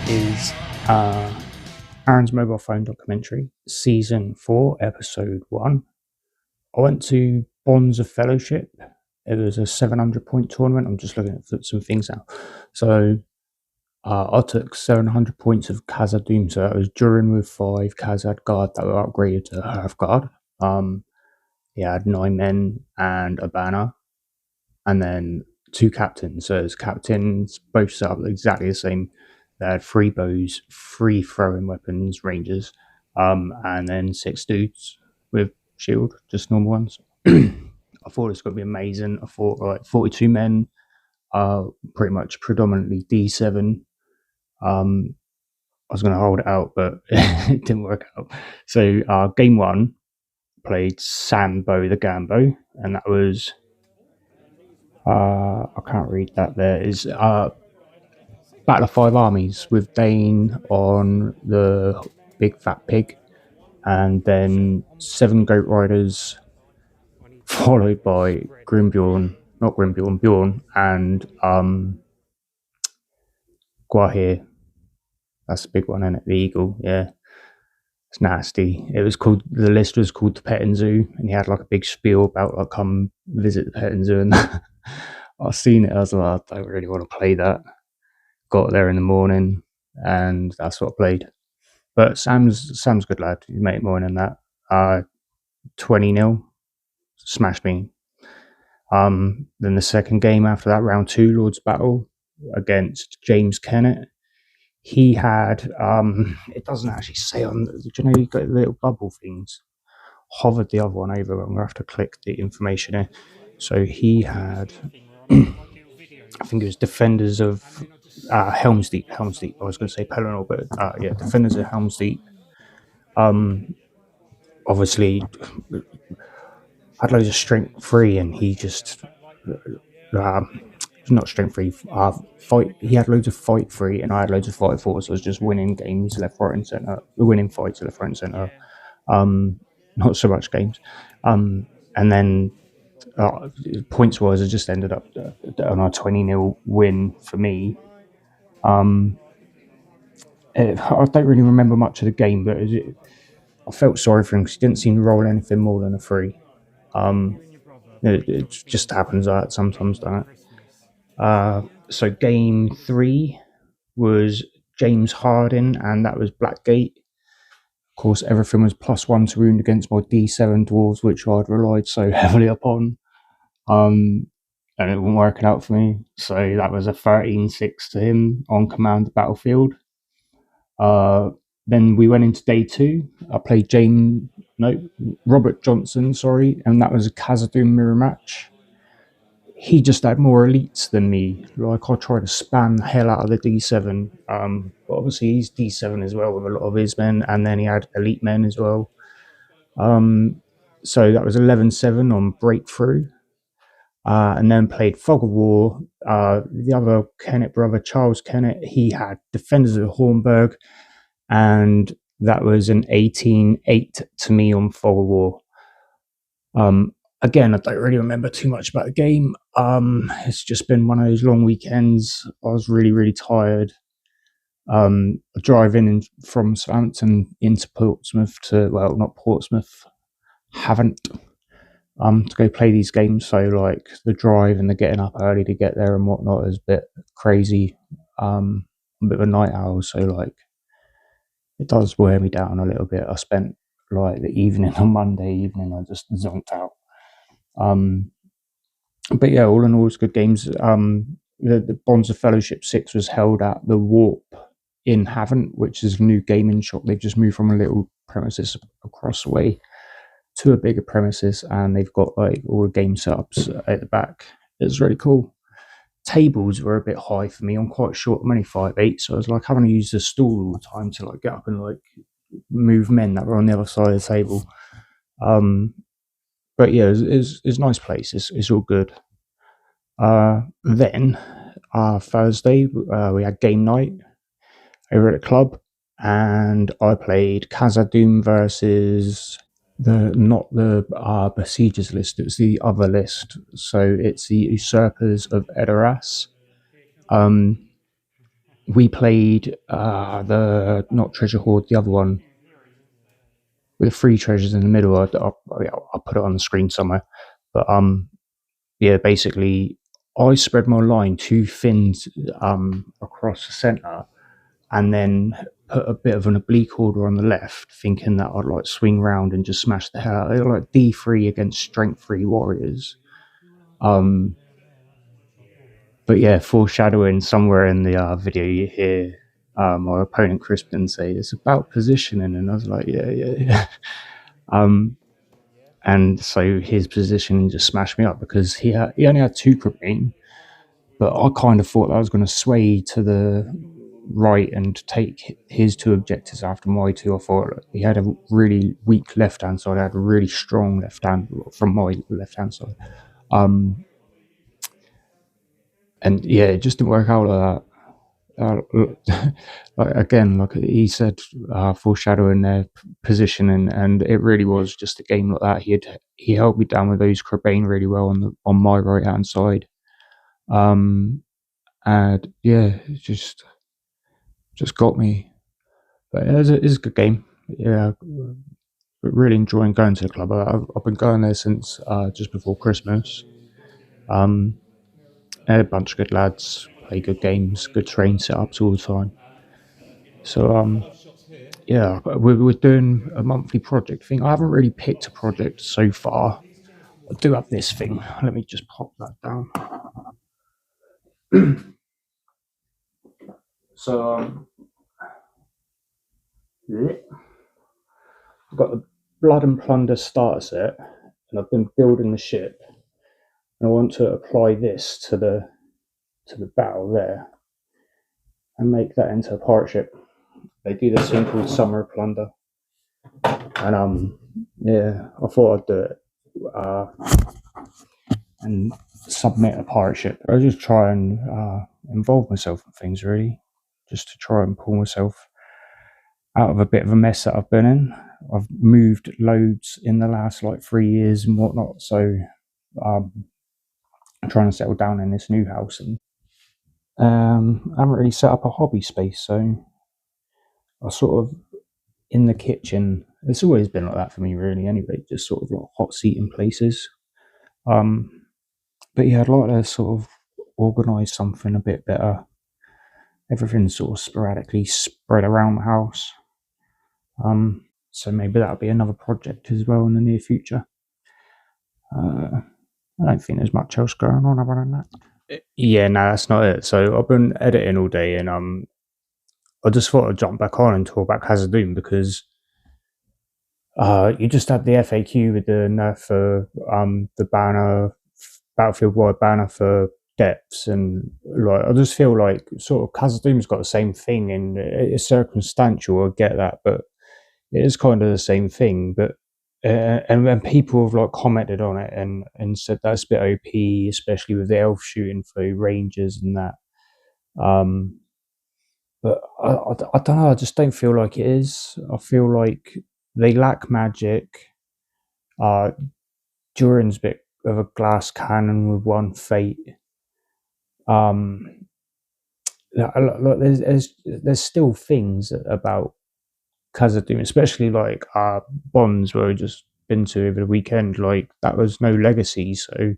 is Aaron's Mobile Phone Documentary, Season 4, Episode 1. I went to Bonds of Fellowship. It was a 700-point tournament. I'm just looking at some things now. So I took 700 points of Khazad Dum. So that was Durin with 5 Khazad Guard that were upgraded to Half Guard. He had 9 men and a banner, and then 2 captains. So his captains both set up exactly the same. They had 3 bows, 3 throwing weapons, rangers, and then 6 dudes with shield, just normal ones. I thought it was going to be amazing. I thought like 42 men, pretty much predominantly D7. I was going to hold it out, but it didn't work out. So game 1 played Sambo the Gambo, and that was I can't read that. There is Battle of 5 Armies with Dane on the Big Fat Pig, and then 7 Goat Riders, followed by Bjorn, and Guahir. That's the big one, isn't it? The Eagle, yeah. It's nasty. The list was called the Petting Zoo, and he had like a big spiel about like come visit the Petting Zoo, and I've seen it. I was like, I don't really want to play that. Got there in the morning, and that's what I played. But Sam's a good lad. He made more than that. 20-0, smashed me. Then the second game after that, round 2, Lord's Battle against James Kennett. He had it doesn't actually say on. Do you know you got little bubble things? Hovered the other one over. I'm gonna have to click the information in. So he had, I think it was Defenders of Helm's Deep. I was going to say Pelennor, but yeah, Defenders of Helm's Deep. Obviously, had loads of strength 3, and he just not strength 3. Fight. He had loads of fight 3, and I had loads of fight 4. So I was just winning games left, right, and center. Winning fights left, right, and center. Not so much games. And then points wise, I just ended up on a 20-0 win for me. I don't really remember much of the game, but I felt sorry for him because he didn't seem to roll anything more than a 3. It just happens like that sometimes, doesn't it? So game 3 was James Harding, and that was Blackgate. Of course, everything was +1 to wound against my D7 dwarves, which I'd relied so heavily upon. And it wasn't working out for me. So that was a 13-6 to him on command battlefield. Then we went into day 2. I played Robert Johnson, and that was a Khazad Dum mirror match. He just had more elites than me. Like, I tried to spam the hell out of the D7. But obviously he's D7 as well with a lot of his men, and then he had elite men as well. So that was 11-7 on breakthrough. And then played Fog of War. The other Kennett brother, Charles Kennett, he had Defenders of Hornburg, and that was an 18-8 to me on Fog of War. Again, I don't really remember too much about the game. It's just been one of those long weekends. I was really, really tired. Driving from Southampton into Portsmouth not Portsmouth, Havant, to go play these games. So like the drive and the getting up early to get there and whatnot is a bit crazy. I'm a bit of a night owl, so like it does wear me down a little bit. I spent like the evening on Monday evening, I just zonked out. But yeah, all in all, it's good games. The Bonds of Fellowship 6 was held at the Warp in Havant, which is a new gaming shop. They've just moved from a little premises across the way to a bigger premises, and they've got like all the game setups at the back. It's really cool. Tables were a bit high for me. I'm quite short. I'm only 5'8", so I was like having to use the stool all the time to like get up and like move men that were on the other side of the table. But yeah, it's a nice place. It's all good. Then Thursday we had game night over at the club, and I played Khazad Dum versus not the besiegers list. It was the other list. So it's the usurpers of Edoras. we played the not treasure hoard, the other one with the three treasures in the middle. I'll put it on the screen somewhere. But yeah, basically, I spread my line too thin across the centre, and then put a bit of an oblique order on the left, thinking that I'd like swing round and just smash the hell out of it, like D3 against strength 3 warriors. Um, but yeah, foreshadowing somewhere in the video, you hear my opponent Crispin say it's about positioning, and I was like, yeah. And so his positioning just smashed me up because he only had 2 Crippin, but I kind of thought that I was going to sway to the right and take his 2 objectives after my 2. I thought he had a really weak left hand side. I had a really strong left hand from my left hand side. And yeah, it just didn't work out like that. Like again, like he said, foreshadowing their positioning, and it really was just a game like that. He held me down with those Cobain really well on my right hand side, and yeah, it just got me. But it is a good game. Yeah, really enjoying going to the club. I've been going there since just before Christmas. Had a bunch of good lads, play good games, good train setups all the time. So yeah, we're doing a monthly project thing. I haven't really picked a project so far. I do have this thing. Let me just pop that down. So I've got the Blood and Plunder starter set, and I've been building the ship, and I want to apply this to the bow there, and make that into a pirate ship. They do this thing called Summer Plunder, and yeah, I thought I'd do it and submit a pirate ship. I just try and involve myself in things really, just to try and pull myself out of a bit of a mess that I've been in. I've moved loads in the last like 3 years and whatnot, so I'm trying to settle down in this new house, and I haven't really set up a hobby space, so I sort of in the kitchen. It's always been like that for me, really. Anyway, just sort of like hot seating places. But yeah, I'd like to sort of organise something a bit better. Everything's sort of sporadically spread around the house. So maybe that'll be another project as well in the near future. I don't think there's much else going on other than that. Yeah, no, that's not it. So I've been editing all day, and I just thought I'd jump back on and talk about Khazad Dum because you just had the FAQ with the nerf for the banner, battlefield wide banner for depths, and like I just feel like sort of Khazad Dum's got the same thing, and it's circumstantial. I get that, but it is kind of the same thing. But and when people have like commented on it and said that's a bit OP, especially with the elf shooting through ranges and that. But I don't know. I just don't feel like it is. I feel like they lack magic. Durin's a bit of a glass cannon with one fate. Like there's still things about Khazad Dum, especially like Bonds, where we just been to over the weekend. Like that was no legacy, so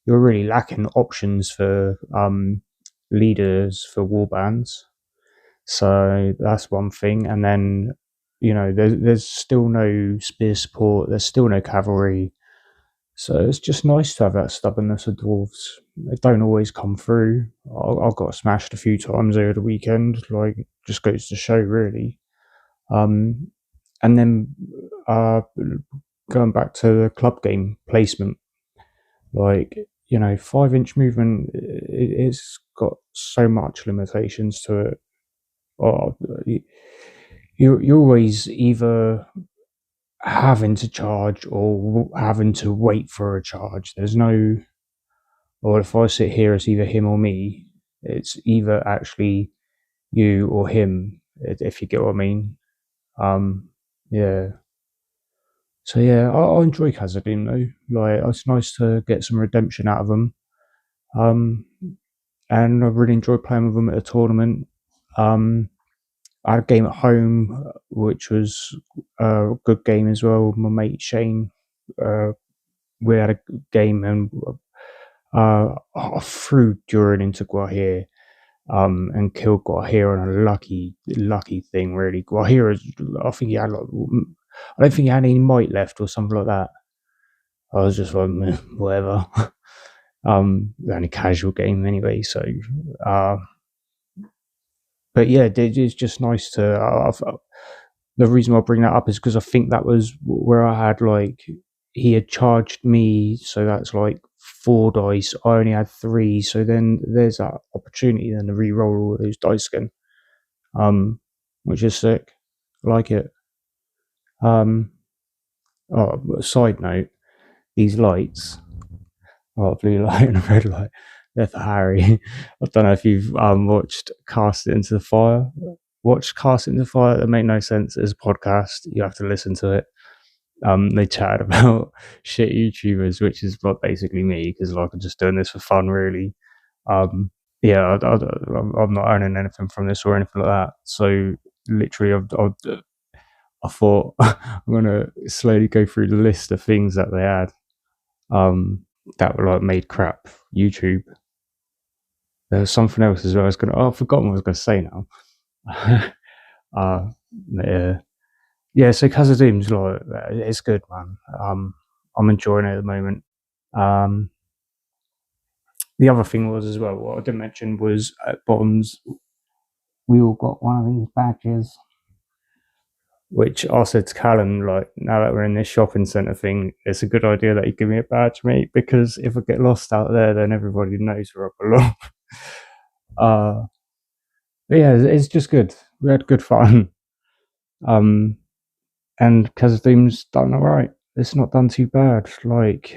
you're really lacking options for leaders for warbands. So that's one thing, and then there's still no spear support. There's still no cavalry. So it's just nice to have that stubbornness of dwarves. They don't always come through. I got smashed a few times over the weekend. Like, just goes to show, really. And then going back to the club game placement, like 5-inch movement, it's got so much limitations to it. You're always either having to charge or having to wait for a charge. There's no, or if I sit here, it's either him or me. It's either actually you or him, if you get what I mean. Yeah. So yeah, I enjoy Khazad Dum though. Like it's nice to get some redemption out of them. And I really enjoy playing with them at a tournament. I had a game at home, which was a good game as well. My mate Shane, we had a game and I threw Duran into Guahir, and killed Guahir on a lucky thing. Really, Guahir is, I think he had like, I don't think he had any might left or something like that. I was just like, meh, whatever. Only casual game anyway. So, but yeah, it's just nice to. The reason why I bring that up is because I think that was where I had like, he had charged me, so that's like 4 dice. I only had 3, so then there's that opportunity then to re-roll all those dice again, which is sick. I like it. Side note, these lights, blue light and a red light, they're for Harry. I don't know if you've watched Cast It Into the Fire. Watch Cast It Into the Fire. It made no sense as a podcast. You have to listen to it. They chatted about shit YouTubers, which is basically me, because like I'm just doing this for fun, really. I'm not earning anything from this or anything like that. So literally, I thought I'm gonna slowly go through the list of things that they had, that were like made crap YouTube. There was something else as well. I've forgotten what I was gonna say now. Yeah. So Khazad Dum's like, it's good, man. I'm enjoying it at the moment. The other thing was as well, what I didn't mention was at Bottoms, we all got one of these badges, which I said to Callum, like, now that we're in this shopping centre thing, it's a good idea that you give me a badge, mate, because if I get lost out there, then everybody knows where I belong. But yeah, it's just good. We had good fun. And Khazad Dum's done alright. It's not done too bad. Like,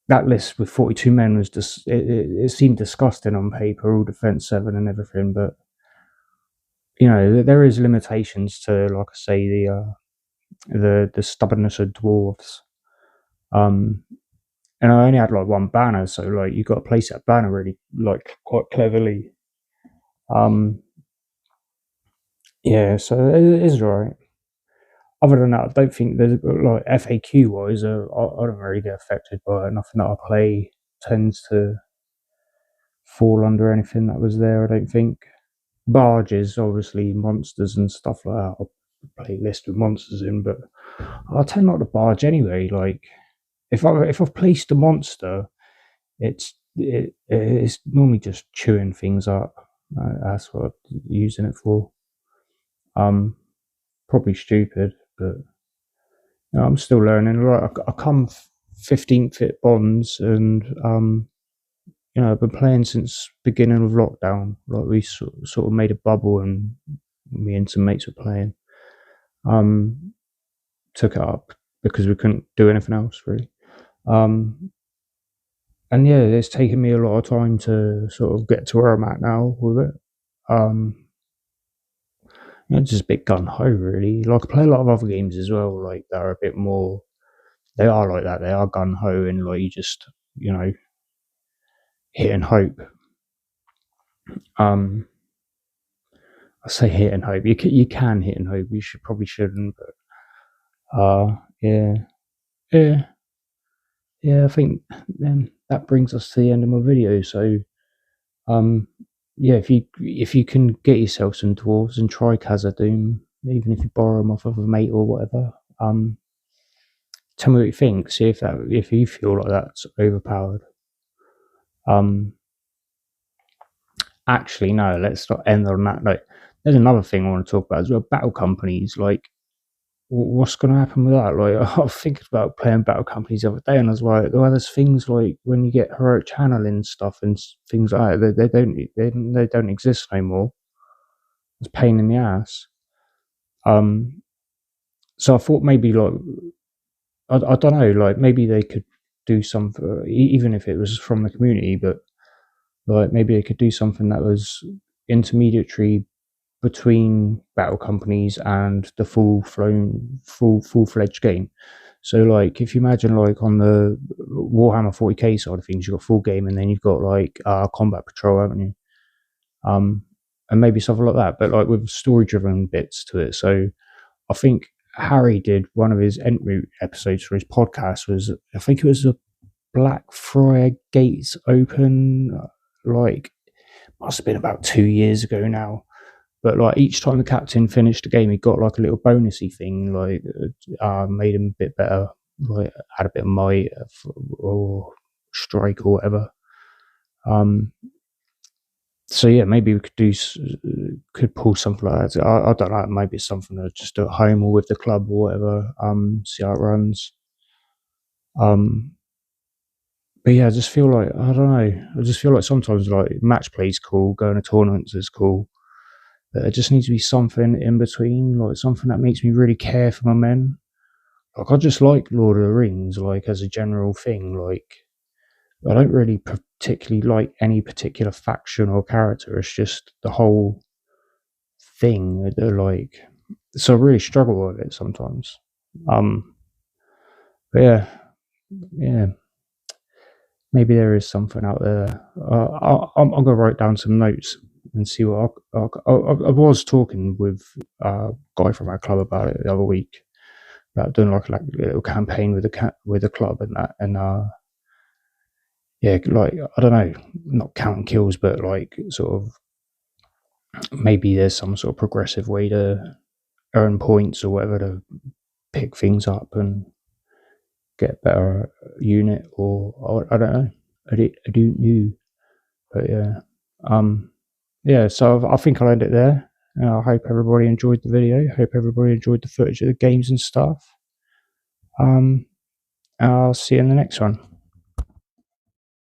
that list with 42 men was just, it seemed disgusting on paper, all defense 7 and everything, but you know, there is limitations to, like I say, the stubbornness of dwarves. And I only had like 1 banner, so like you got to place that banner really like quite cleverly. Yeah, so it is alright. Other than that, I don't think there's like FAQ wise, I don't really get affected by it. Nothing that I play tends to fall under anything that was there, I don't think. Barges, obviously, monsters and stuff like that. I'll play list with monsters in, but I tend not to barge anyway. Like, if I've placed a monster, it's normally just chewing things up. That's what I'm using it for. Probably stupid, but you know, I'm still learning. Right, I come 15th at Bonds, and you know, I've been playing since beginning of lockdown. Like, we sort of made a bubble, and me and some mates were playing. Took it up because we couldn't do anything else really. And yeah, it's taken me a lot of time to sort of get to where I'm at now with it. It's just a bit gun ho, really. Like, I play a lot of other games as well, like that are a bit more. They are like that. They are gun ho, and like you just, you know, hit and hope. I say hit and hope. You can hit and hope. You probably shouldn't, but yeah. I think then that brings us to the end of my video. So yeah, if you can get yourself some dwarves and try Khazad Dum, even if you borrow them off of a mate or whatever, tell me what you think. See if you feel like that's overpowered. Actually, no, let's not end on that note. There's another thing I want to talk about as well. Battle companies, like, what's going to happen with that? Like, I was thinking about playing battle companies the other day, and I was like, well, there's things like when you get heroic channeling stuff and things like that, they don't exist no more. It's a pain in the ass. So I thought maybe, like, I don't know, like maybe they could do something, even if it was from the community, but like maybe they could do something that was intermediary between battle companies and the full-fledged game. So like, if you imagine, like, on the Warhammer 40k side of things, you've got full game, and then you've got like combat patrol, haven't you? and maybe something like that, but like with story-driven bits to it. So I think Harry did one of his entry episodes for his podcast was, I think it was a Blackfriar Gates Open, like must have been about 2 years ago now. But like each time the captain finished the game, he got like a little bonusy thing, like made him a bit better, like had a bit of might or strike or whatever. So yeah, maybe we could pull something like that. I don't know. Maybe it's something to just do at home or with the club or whatever. See how it runs. But yeah, I just feel like I don't know. I just feel like sometimes like match play's cool, going to tournaments is cool, but there just needs to be something in between, like something that makes me really care for my men. Like I just like Lord of the Rings, like as a general thing. Like I don't really particularly like any particular faction or character. It's just the whole thing. They're like, so I really struggle with it sometimes. But yeah, maybe there is something out there. I'm gonna write down some notes and see what I was talking with a guy from our club about it the other week, about doing like a little campaign with the club and that, and yeah, like I don't know, not counting kills, but like sort of maybe there's some sort of progressive way to earn points or whatever to pick things up and get a better unit, or I don't know. I don't know, but yeah, yeah. So I think I'll end it there. I hope everybody enjoyed the video. I hope everybody enjoyed the footage of the games and stuff. I'll see you in the next one.